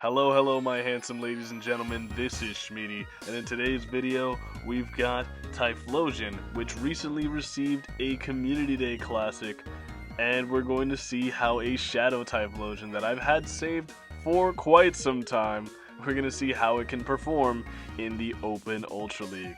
Hello, my handsome ladies and gentlemen, this is Shmeaty, and in today's video, we've got Typhlosion, which recently received a Community Day Classic, and we're going to see how a Shadow Typhlosion that I've had saved for quite some time, we're going to see how it can perform in the Open Ultra League.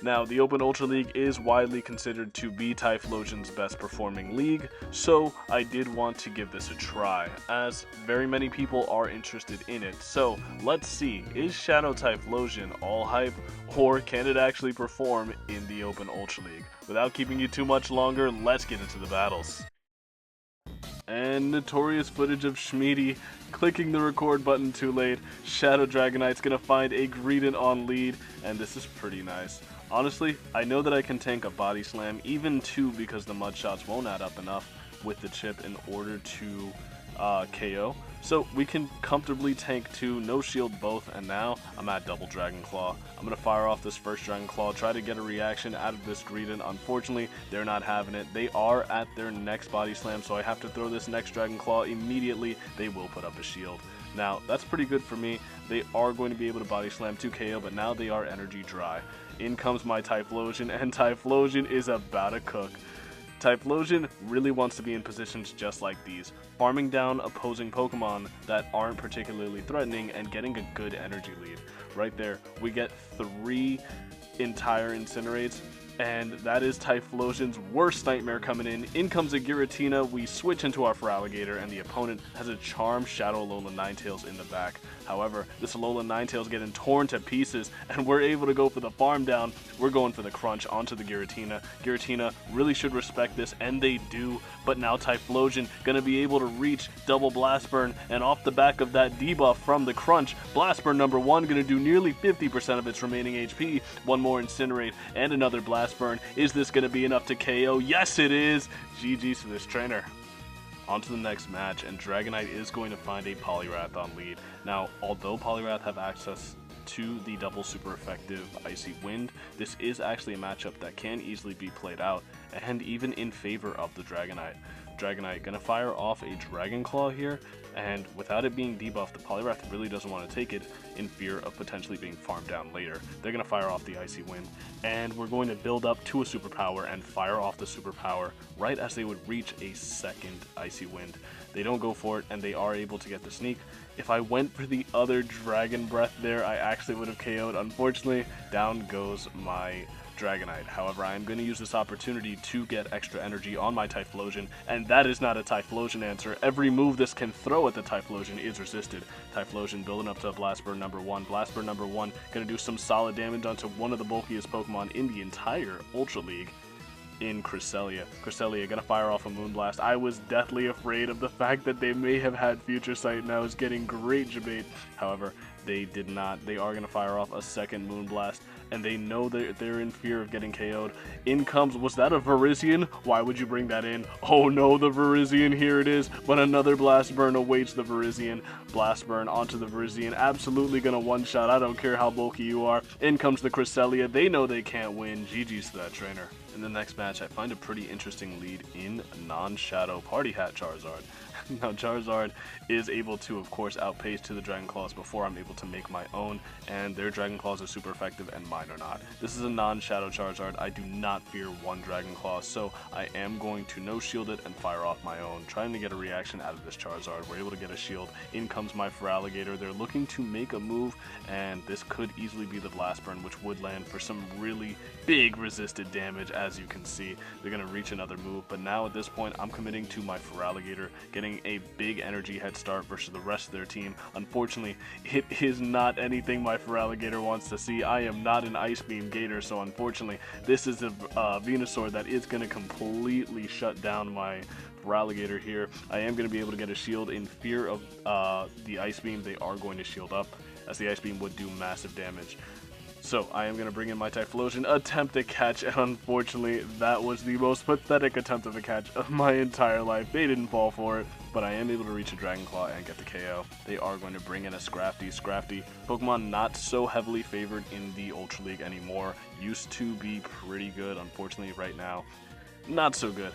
Now, the Open Ultra League is widely considered to be Typhlosion's best performing league, so I did want to give this a try, as very many people are interested in it. So, let's see, is Shadow Typhlosion all hype, or can it actually perform in the Open Ultra League? Without keeping you too much longer, let's get into the battles. And notorious footage of Shmeaty clicking the record button too late. Shadow Dragonite's gonna find a Greedent on lead, and this is pretty nice. Honestly, I know that I can tank a body slam, even two, because the mud shots won't add up enough with the chip in order to KO. So we can comfortably tank two, no shield both, and now I'm at double Dragon Claw. I'm going to fire off this first Dragon Claw, try to get a reaction out of this Greedent. Unfortunately, they're not having it. They are at their next body slam, so I have to throw this next Dragon Claw immediately. They will put up a shield. Now, that's pretty good for me. They are going to be able to body slam 2 KO, but now they are energy dry. In comes my Typhlosion, and Typhlosion is about to cook. Typhlosion really wants to be in positions just like these, farming down opposing Pokemon that aren't particularly threatening and getting a good energy lead. Right there, we get 3 entire Incinerates, and that is Typhlosion's worst nightmare coming in. In comes a Giratina, we switch into our Feraligatr, and the opponent has a Charmed Shadow Alolan Ninetales in the back. However, this Alolan Ninetales getting torn to pieces, and we're able to go for the farm down. We're going for the crunch onto the Giratina. Giratina really should respect this, and they do, but now Typhlosion gonna be able to reach double Blast Burn, and off the back of that debuff from the crunch, Blast Burn number 1 gonna do nearly 50% of its remaining HP. One more Incinerate, and another Blast Burn. Is this gonna be enough to KO? Yes, it is! GG's to this trainer. On to the next match, and Dragonite is going to find a Poliwrath on lead. Now, although Poliwrath have access to the double super effective Icy Wind, this is actually a matchup that can easily be played out, and even in favor of the Dragonite. Dragonite gonna fire off a Dragon Claw here, and without it being debuffed, the Poliwrath really doesn't want to take it in fear of potentially being farmed down later. They're gonna fire off the Icy Wind, and we're going to build up to a superpower and fire off the superpower right as they would reach a second Icy Wind. They don't go for it, and they are able to get the sneak. If I went for the other Dragon Breath there, I actually would have KO'd. Unfortunately, down goes my Dragonite. However, I am going to use this opportunity to get extra energy on my Typhlosion, and that is not a Typhlosion answer. Every move this can throw at the Typhlosion is resisted. Typhlosion building up to Blast Burn number 1. Blast Burn number 1 going to do some solid damage onto one of the bulkiest Pokemon in the entire Ultra League, in Cresselia. Cresselia gonna fire off a Moonblast. I was deathly afraid of the fact that they may have had Future Sight, and I was getting great debate. However, they did not. They are gonna fire off a second Moonblast, and they know that they're in fear of getting KO'd. In comes, was that a Virizion? Why would you bring that in? Oh no, the Virizion, here it is, but another Blast Burn awaits the Virizion. Blast Burn onto the Virizion, absolutely gonna one-shot, I don't care how bulky you are. In comes the Cresselia, they know they can't win. GG's to that trainer. In the next match, I find a pretty interesting lead in non-Shadow Party Hat Charizard. Now, Charizard is able to, of course, outpace to the Dragon Claws before I'm able to make my own, and their Dragon Claws are super effective and mine are not. This is a non-Shadow Charizard. I do not fear one Dragon Claw, so I am going to no-shield it and fire off my own, trying to get a reaction out of this Charizard. We're able to get a shield. In comes my Feraligatr. They're looking to make a move, and this could easily be the Blast Burn, which would land for some really big resisted damage, as you can see. They're going to reach another move, but now at this point, I'm committing to my Feraligatr, getting a big energy head start versus the rest of their team. Unfortunately, it is not anything my Feraligatr wants to see. I am not an Ice Beam Gator, so unfortunately, this is a Venusaur that is going to completely shut down my Feraligatr here. I am going to be able to get a shield in fear of the Ice Beam. They are going to shield up, as the Ice Beam would do massive damage. So I am going to bring in my Typhlosion, attempt to catch, and unfortunately that was the most pathetic attempt of a catch of my entire life. They didn't fall for it, but I am able to reach a Dragon Claw and get the KO. They are going to bring in a Scrafty. Scrafty, Pokemon not so heavily favored in the Ultra League anymore. Used to be pretty good, unfortunately right now, not so good.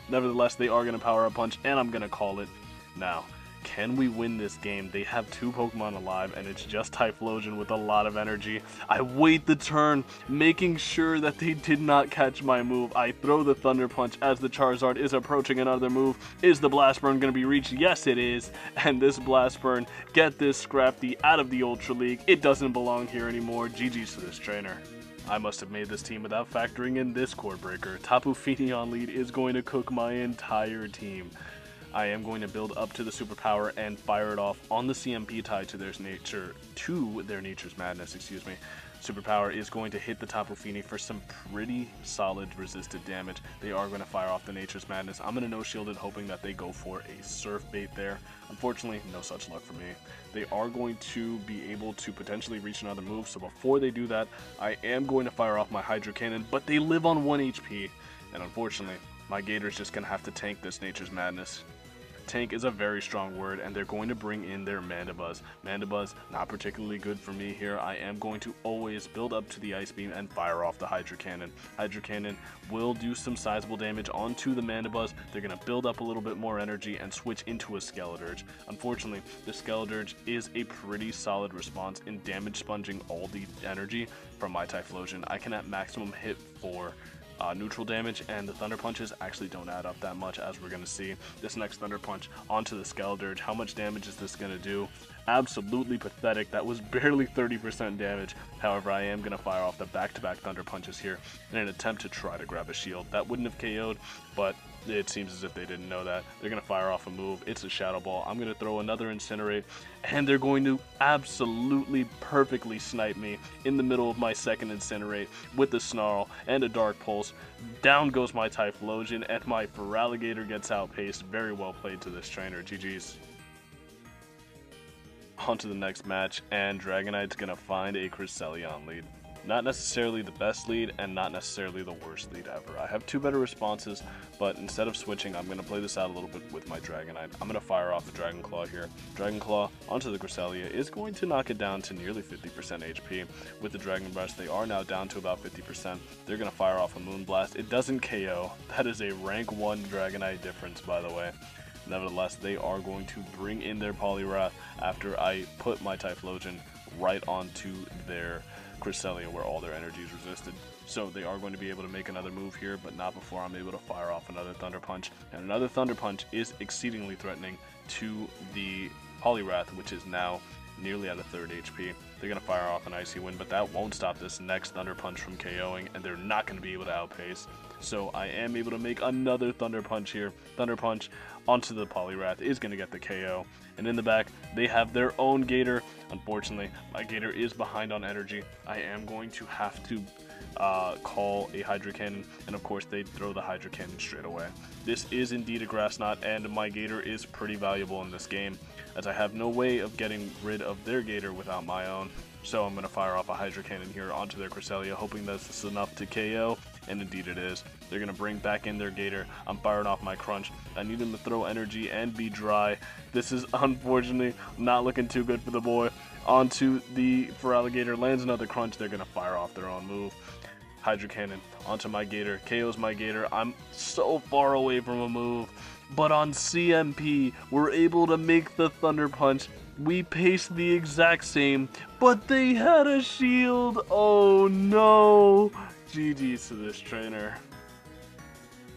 Nevertheless, they are going to Power Up Punch, and I'm going to call it now. Can we win this game? They have 2 Pokemon alive, and it's just Typhlosion with a lot of energy. I wait the turn, making sure that they did not catch my move. I throw the Thunder Punch as the Charizard is approaching another move. Is the Blast Burn going to be reached? Yes, it is. And this Blast Burn, get this Scrafty out of the Ultra League. It doesn't belong here anymore. GG's to this trainer. I must have made this team without factoring in this Cord Breaker. Tapu Fini on lead is going to cook my entire team. I am going to build up to the superpower and fire it off on the CMP tied to their Nature's Madness, excuse me. Superpower is going to hit the Tapu Fini for some pretty solid resisted damage. They are going to fire off the Nature's Madness. I'm going to no-shield it, hoping that they go for a Surf Bait there. Unfortunately, no such luck for me. They are going to be able to potentially reach another move, so before they do that, I am going to fire off my Hydro Cannon, but they live on 1 HP, and unfortunately, my Gator's just going to have to tank this Nature's Madness. Tank is a very strong word, and they're going to bring in their Mandibuzz. Mandibuzz, not particularly good for me here. I am going to always build up to the Ice Beam and fire off the Hydro Cannon. Hydro Cannon will do some sizable damage onto the Mandibuzz. They're going to build up a little bit more energy and switch into a Skeledirge. Unfortunately, the Skeledirge is a pretty solid response in damage sponging all the energy from my Typhlosion. I can at maximum hit for neutral damage, and the Thunder Punches actually don't add up that much, as we're going to see. This next Thunder Punch onto the Skeledirge, how much damage is this going to do? Absolutely pathetic. That was barely 30% damage. However, I am going to fire off the back-to-back Thunder Punches here in an attempt to try to grab a shield. That wouldn't have KO'd, but it seems as if they didn't know that. They're going to fire off a move. It's a Shadow Ball. I'm going to throw another Incinerate, and they're going to absolutely perfectly snipe me in the middle of my second Incinerate with the Snarl and a Dark Pulse. Down goes my Typhlosion, and my Feraligatr gets outpaced. Very well played to this trainer. GG's. On to the next match, and Dragonite's going to find a Cresselia lead. Not necessarily the best lead, and not necessarily the worst lead ever. I have 2 better responses, but instead of switching, I'm going to play this out a little bit with my Dragonite. I'm going to fire off the Dragon Claw here. Dragon Claw onto the Cresselia is going to knock it down to nearly 50% HP. With the Dragon Breath, they are now down to about 50%. They're going to fire off a Moonblast. It doesn't KO. That is a rank 1 Dragonite difference, by the way. Nevertheless, they are going to bring in their Poliwrath after I put my Typhlosion right onto their Cresselia, where all their energy is resisted. So they are going to be able to make another move here, but not before I'm able to fire off another Thunder Punch. And another Thunder Punch is exceedingly threatening to the Poliwrath, which is now nearly at a 3rd HP. They're going to fire off an Icy Wind, but that won't stop this next Thunder Punch from KOing, and they're not going to be able to outpace. So I am able to make another Thunder Punch here. Thunder Punch onto the Poliwrath is going to get the KO. And in the back, they have their own Gator. Unfortunately, my Gator is behind on energy. I am going to have to call a Hydro Cannon, and of course they throw the Hydro Cannon straight away. This is indeed a Grass Knot, and my Gator is pretty valuable in this game, as I have no way of getting rid of their Gator without my own. So I'm going to fire off a Hydro Cannon here onto their Cresselia, hoping that this is enough to KO, and indeed it is. They're going to bring back in their Gator. I'm firing off my Crunch. I need him to throw energy and be dry. This is unfortunately not looking too good for the boy. Onto the Feraligatr, lands another Crunch. They're going to fire off their own move. Hydro Cannon onto my Gator, KOs my Gator. I'm so far away from a move, but on CMP, we're able to make the Thunder Punch. We paced the exact same, but they had a shield. Oh no. GG's to this trainer.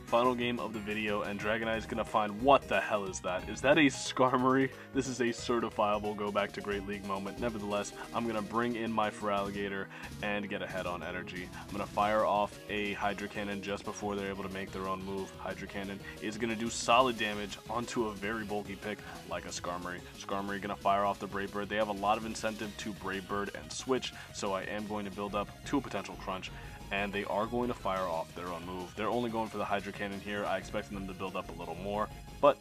Final game of the video, and Dragonite is going to find, what the hell is that? Is that a Skarmory? This is a certifiable go back to Great League moment. Nevertheless, I'm going to bring in my Feraligatr and get ahead on energy. I'm going to fire off a Hydro Cannon just before they're able to make their own move. Hydro Cannon is going to do solid damage onto a very bulky pick like a Skarmory. Skarmory going to fire off the Brave Bird. They have a lot of incentive to Brave Bird and switch, so I am going to build up to a potential Crunch, and they are going to fire off their own move. They're only going for the Hydro Cannon here. I expected them to build up a little more, but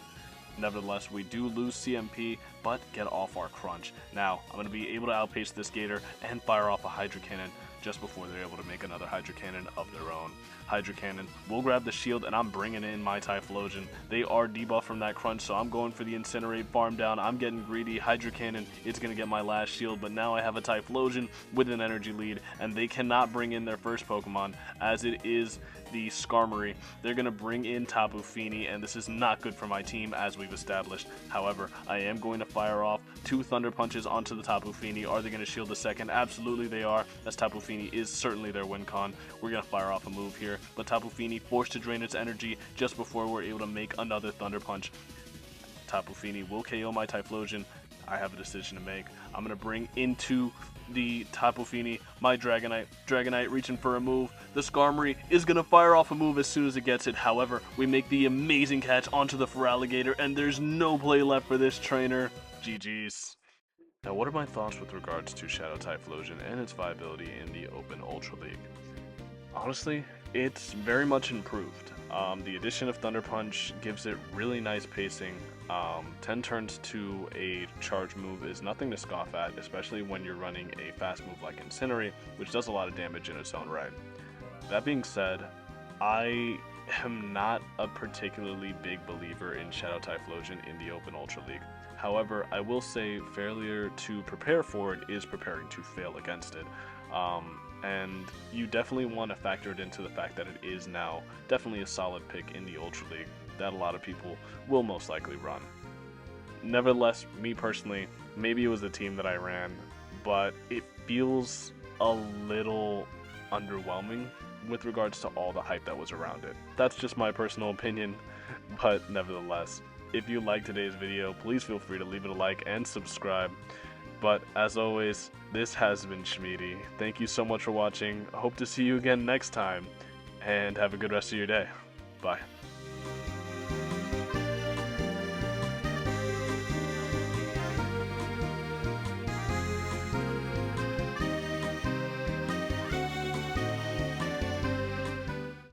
nevertheless, we do lose CMP, but get off our Crunch. Now, I'm going to be able to outpace this Gator and fire off a Hydro Cannon just before they're able to make another Hydro Cannon of their own. Hydro Cannon will grab the shield, and I'm bringing in my Typhlosion. They are debuffed from that crunch, so I'm going for the Incinerate farm down. I'm getting greedy. Hydro Cannon is going to get my last shield, but now I have a Typhlosion with an energy lead, and they cannot bring in their first Pokemon, as it is the Skarmory. They're going to bring in Tapu Fini, and this is not good for my team, as we've established. However, I am going to fire off 2 Thunder Punches onto the Tapu Fini. Are they going to shield the second? Absolutely they are, as Tapu Fini is certainly their win con. We're going to fire off a move here, but Tapu Fini forced to drain its energy just before we're able to make another Thunder Punch. Tapu Fini will KO my Typhlosion. I have a decision to make. I'm going to bring into the Tapu Fini my Dragonite. Dragonite reaching for a move. The Skarmory is going to fire off a move as soon as it gets it. However, we make the amazing catch onto the Feraligatr, and there's no play left for this trainer. GG's. Now, what are my thoughts with regards to Shadow Typhlosion and its viability in the Open Ultra League? Honestly, it's very much improved. The addition of Thunder Punch gives it really nice pacing. 10 turns to a charge move is nothing to scoff at, especially when you're running a fast move like Incinerate, which does a lot of damage in its own right. That being said, I am not a particularly big believer in Shadow Typhlosion in the Open Ultra League. However, I will say failure to prepare for it is preparing to fail against it. And you definitely want to factor it into the fact that it is now definitely a solid pick in the Ultra League that a lot of people will most likely run. Nevertheless, me personally, maybe it was the team that I ran, but it feels a little underwhelming with regards to all the hype that was around it. That's just my personal opinion, but nevertheless, if you liked today's video, please feel free to leave it a like and subscribe. But as always, this has been Shmeaty. Thank you so much for watching. I hope to see you again next time, and have a good rest of your day. Bye.